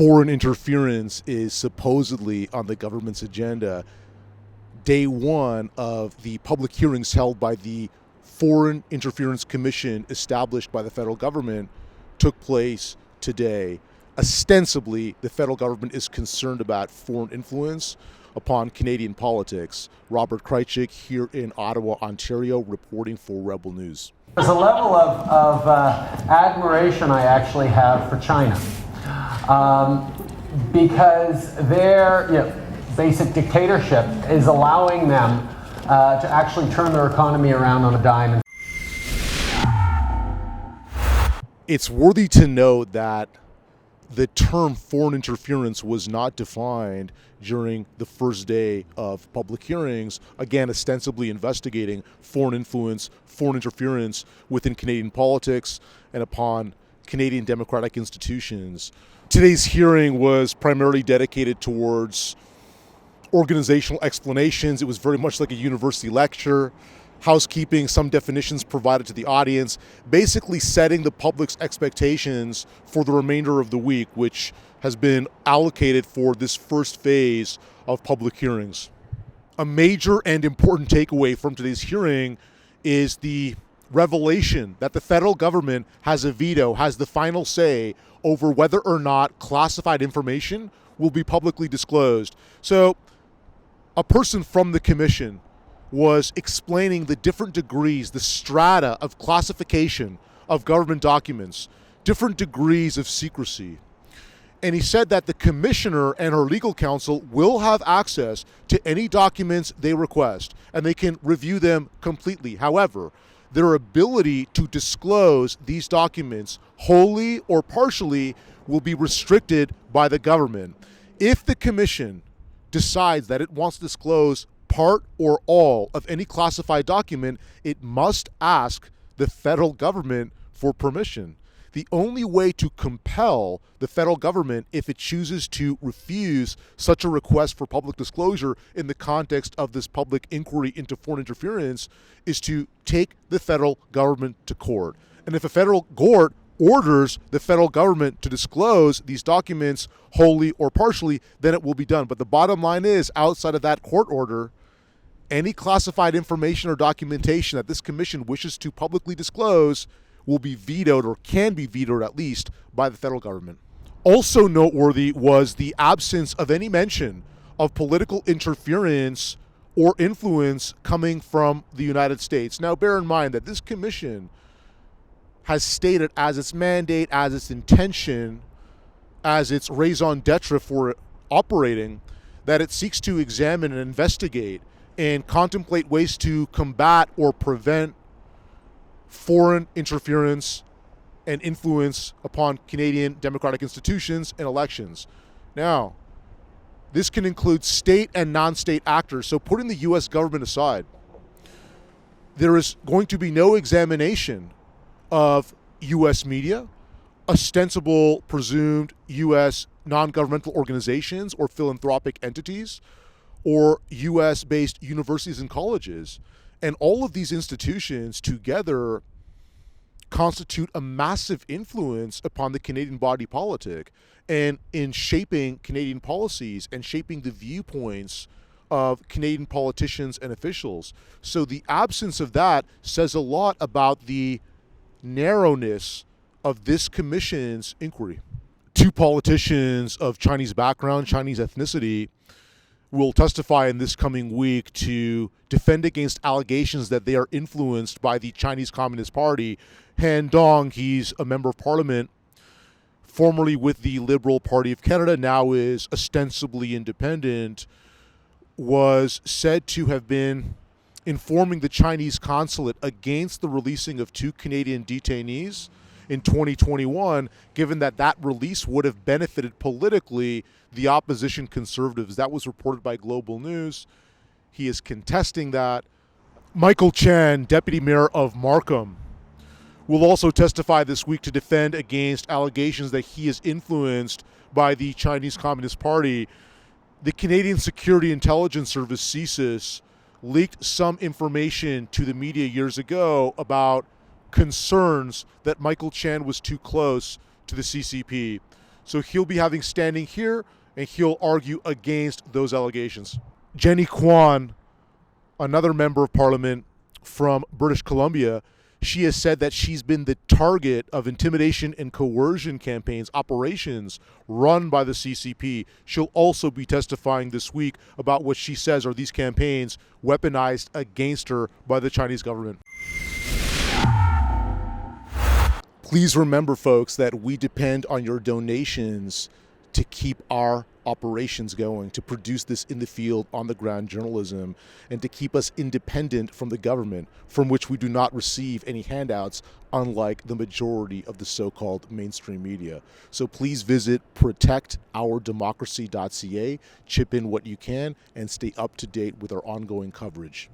foreign interference is supposedly on the government's agenda, day one of the public hearings held by the Foreign Interference Commission established by the federal government took place today. Ostensibly, the federal government is concerned about foreign influence upon Canadian politics. Robert Krajcik here in Ottawa, Ontario, reporting for Rebel News. There's a level of admiration I actually have for China because their basic dictatorship is allowing them to actually turn their economy around on a dime. It's worthy to note that the term foreign interference was not defined during the first day of public hearings, again, ostensibly investigating foreign influence, foreign interference within Canadian politics and upon Canadian democratic institutions. Today's hearing was primarily dedicated towards organizational explanations. It was very much like a university lecture, housekeeping, some definitions provided to the audience, basically setting the public's expectations for the remainder of the week, which has been allocated for this first phase of public hearings. A major and important takeaway from today's hearing is the revelation that the federal government has a veto, has the final say over whether or not classified information will be publicly disclosed. So a person from the commission was explaining the different degrees, the strata of classification of government documents, different degrees of secrecy. And he said that the commissioner and her legal counsel will have access to any documents they request, and they can review them completely. However, their ability to disclose these documents wholly or partially will be restricted by the government. If the commission decides that it wants to disclose part or all of any classified document, it must ask the federal government for permission. The only way to compel the federal government, if it chooses to refuse such a request for public disclosure in the context of this public inquiry into foreign interference, is to take the federal government to court. And if a federal court orders the federal government to disclose these documents wholly or partially, then it will be done. But the bottom line is, outside of that court order, any classified information or documentation that this commission wishes to publicly disclose will be vetoed, or can be vetoed at least, by the federal government. Also noteworthy was the absence of any mention of political interference or influence coming from the United States. Now, bear in mind that this commission has stated as its mandate, as its intention, as its raison d'etre for operating, that it seeks to examine and investigate and contemplate ways to combat or prevent foreign interference and influence upon Canadian democratic institutions and elections. Now, this can include state and non-state actors. So putting the U.S. government aside, there is going to be no examination of U.S. media, ostensible presumed U.S. non-governmental organizations or philanthropic entities, or U.S.-based universities and colleges. And all of these institutions together constitute a massive influence upon the Canadian body politic and in shaping Canadian policies and shaping the viewpoints of Canadian politicians and officials. So the absence of that says a lot about the narrowness of this commission's inquiry. Two politicians of Chinese background, Chinese ethnicity, will testify in this coming week to defend against allegations that they are influenced by the Chinese Communist Party. Han Dong, he's a member of parliament, formerly with the Liberal Party of Canada, now is ostensibly independent, was said to have been informing the Chinese consulate against the releasing of two Canadian detainees in 2021, given that that release would have benefited politically the opposition Conservatives. That was reported by Global News. He is contesting that. Michael Chan, Deputy Mayor of Markham, will also testify this week to defend against allegations that he is influenced by the Chinese Communist Party. The Canadian Security Intelligence Service, CSIS, leaked some information to the media years ago about concerns that Michael Chan was too close to the CCP. So he'll be having standing here, and he'll argue against those allegations. Jenny Kwan, another member of parliament from British Columbia, she has said that she's been the target of intimidation and coercion campaigns, operations run by the CCP. She'll also be testifying this week about what she says are these campaigns weaponized against her by the Chinese government. Please remember, folks, that we depend on your donations to keep our operations going, to produce this in the field, on the ground journalism, and to keep us independent from the government, from which we do not receive any handouts, unlike the majority of the so-called mainstream media. So please visit protectourdemocracy.ca, chip in what you can, and stay up to date with our ongoing coverage.